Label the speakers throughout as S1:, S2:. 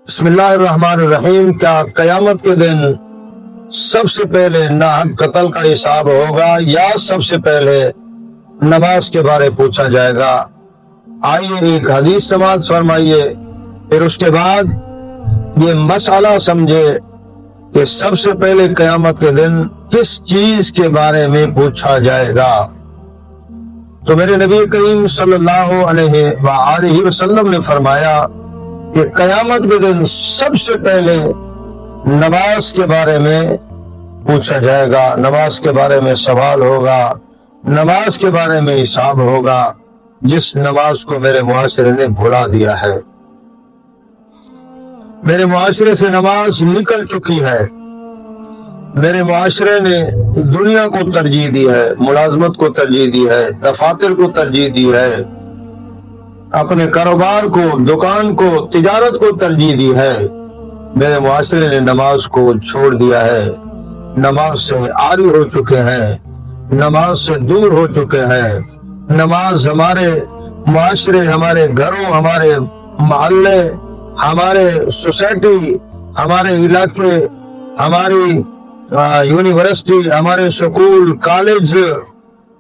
S1: بسم اللہ الرحمن الرحیم۔ کیا قیامت کے دن سب سے پہلے ناحق قتل کا حساب ہوگا یا سب سے پہلے نماز کے بارے پوچھا جائے گا؟ آئیے ایک حدیث سماعت فرمائیے، پھر اس کے بعد یہ مسئلہ سمجھے کہ سب سے پہلے قیامت کے دن کس چیز کے بارے میں پوچھا جائے گا۔ تو میرے نبی کریم صلی اللہ علیہ وآلہ وسلم نے فرمایا کہ قیامت کے دن سب سے پہلے نماز کے بارے میں پوچھا جائے گا، نماز کے بارے میں سوال ہوگا، نماز کے بارے میں حساب ہوگا، جس نماز کو میرے معاشرے نے بھلا دیا ہے۔ میرے معاشرے سے نماز نکل چکی ہے، میرے معاشرے نے دنیا کو ترجیح دی ہے، ملازمت کو ترجیح دی ہے، دفاتر کو ترجیح دی ہے، اپنے کاروبار کو، دکان کو، تجارت کو ترجیح دی ہے۔ میرے معاشرے نے نماز کو چھوڑ دیا ہے، نماز سے عاری ہو چکے ہیں، نماز سے دور ہو چکے ہیں۔ نماز ہمارے معاشرے، ہمارے گھروں، ہمارے محلے، ہمارے سوسائٹی، ہمارے علاقے، ہماری یونیورسٹی، ہمارے سکول، کالج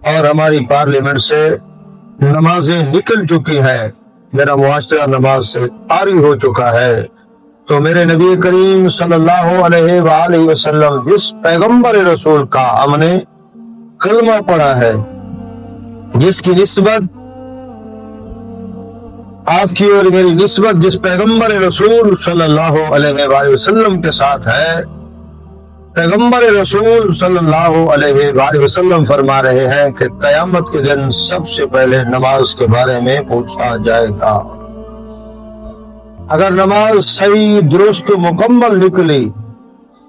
S1: اور ہماری پارلیمنٹ سے نمازیں نکل چکی ہیں۔ میرا معاشرہ نماز سے عاری ہو چکا ہے۔ تو میرے نبی کریم صلی اللہ علیہ وآلہ وسلم جس پیغمبر رسول کا ہم نے کلمہ پڑھا ہے، جس کی نسبت آپ کی اور میری نسبت جس پیغمبر رسول صلی اللہ علیہ وآلہ وسلم کے ساتھ ہے، پیغمبر رسول صلی اللہ علیہ وآلہ وسلم فرما رہے ہیں کہ قیامت کے دن سب سے پہلے نماز کے بارے میں پوچھا جائے گا۔ اگر نماز صحیح، درست و مکمل نکلی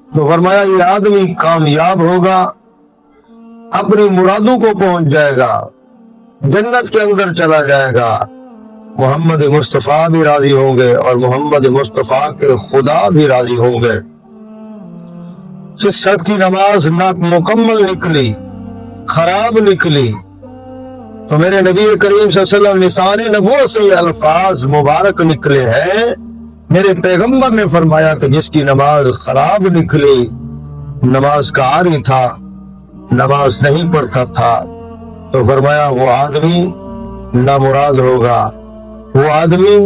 S1: تو فرمایا یہ آدمی کامیاب ہوگا، اپنی مرادوں کو پہنچ جائے گا، جنت کے اندر چلا جائے گا، محمد مصطفیٰ بھی راضی ہوں گے اور محمد مصطفیٰ کے خدا بھی راضی ہوں گے۔ جس شخص کی نماز نامکمل نکلی، خراب نکلی، تو میرے نبی کریم صلی اللہ علیہ وسلم لسان نبوت سے یہ الفاظ مبارک نکلے ہیں۔ میرے پیغمبر نے فرمایا کہ جس کی نماز خراب نکلی، نماز کا عاری تھا، نماز نہیں پڑھتا تھا، تو فرمایا وہ آدمی نامراد ہوگا، وہ آدمی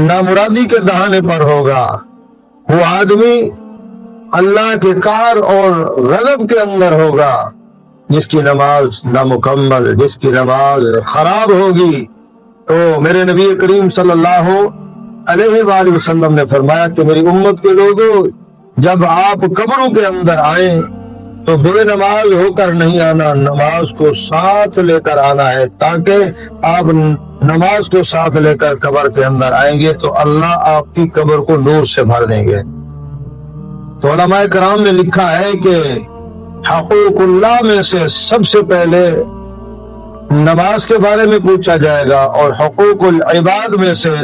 S1: نامرادی کے دہانے پر ہوگا، وہ آدمی اللہ کے قہر اور غضب کے اندر ہوگا۔ جس کی نماز نامکمل، جس کی نماز خراب ہوگی، تو میرے نبی کریم صلی اللہ علیہ وآلہ وسلم نے فرمایا کہ میری امت کے لوگوں، جب آپ قبروں کے اندر آئیں تو بے نماز ہو کر نہیں آنا، نماز کو ساتھ لے کر آنا ہے، تاکہ آپ نماز کو ساتھ لے کر قبر کے اندر آئیں گے تو اللہ آپ کی قبر کو نور سے بھر دیں گے۔ تو علماء کرام نے لکھا ہے کہ حقوق اللہ میں سے سب سے پہلے نماز کے بارے میں پوچھا جائے گا، اور حقوق العباد میں سے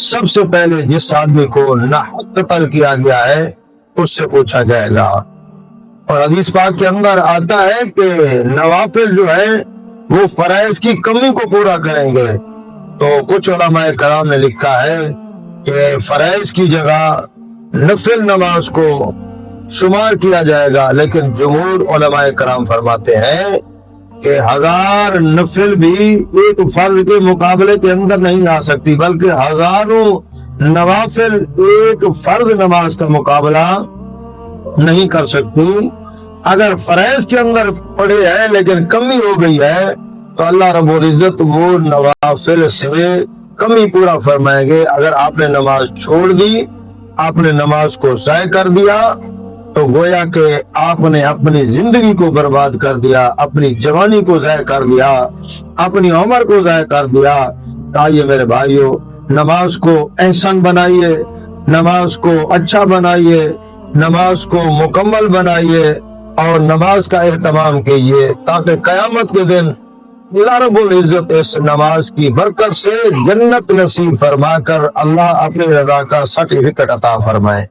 S1: سب سے پہلے جس آدمی کو ناحق قتل کیا گیا ہے اس سے پوچھا جائے گا۔ اور حدیث پاک کے اندر آتا ہے کہ نوافل جو ہے وہ فرائض کی کمی کو پورا کریں گے۔ تو کچھ علماء کرام نے لکھا ہے کہ فرائض کی جگہ نفل نماز کو شمار کیا جائے گا، لیکن جمہور علماء کرام فرماتے ہیں کہ 1000 نفل بھی ایک فرض کے مقابلے کے اندر نہیں آ سکتی، بلکہ ہزاروں نوافل ایک فرض نماز کا مقابلہ نہیں کر سکتی۔ اگر فرائض کے اندر پڑے ہیں لیکن کمی ہو گئی ہے تو اللہ رب العزت وہ نوافل سے کمی پورا فرمائیں گے۔ اگر آپ نے نماز چھوڑ دی، آپ نے نماز کو ضائع کر دیا، تو گویا کہ آپ نے اپنی زندگی کو برباد کر دیا، اپنی جوانی کو ضائع کر دیا، اپنی عمر کو ضائع کر دیا۔ آئیے میرے بھائیوں، نماز کو احسن بنائیے، نماز کو اچھا بنائیے، نماز کو مکمل بنائیے اور نماز کا اہتمام کیجیے، تاکہ قیامت کے دن اللہ رب العزت اس نماز کی برکت سے جنت نصیب فرما کر اللہ اپنی رضا کا سرٹیفکیٹ عطا فرمائے۔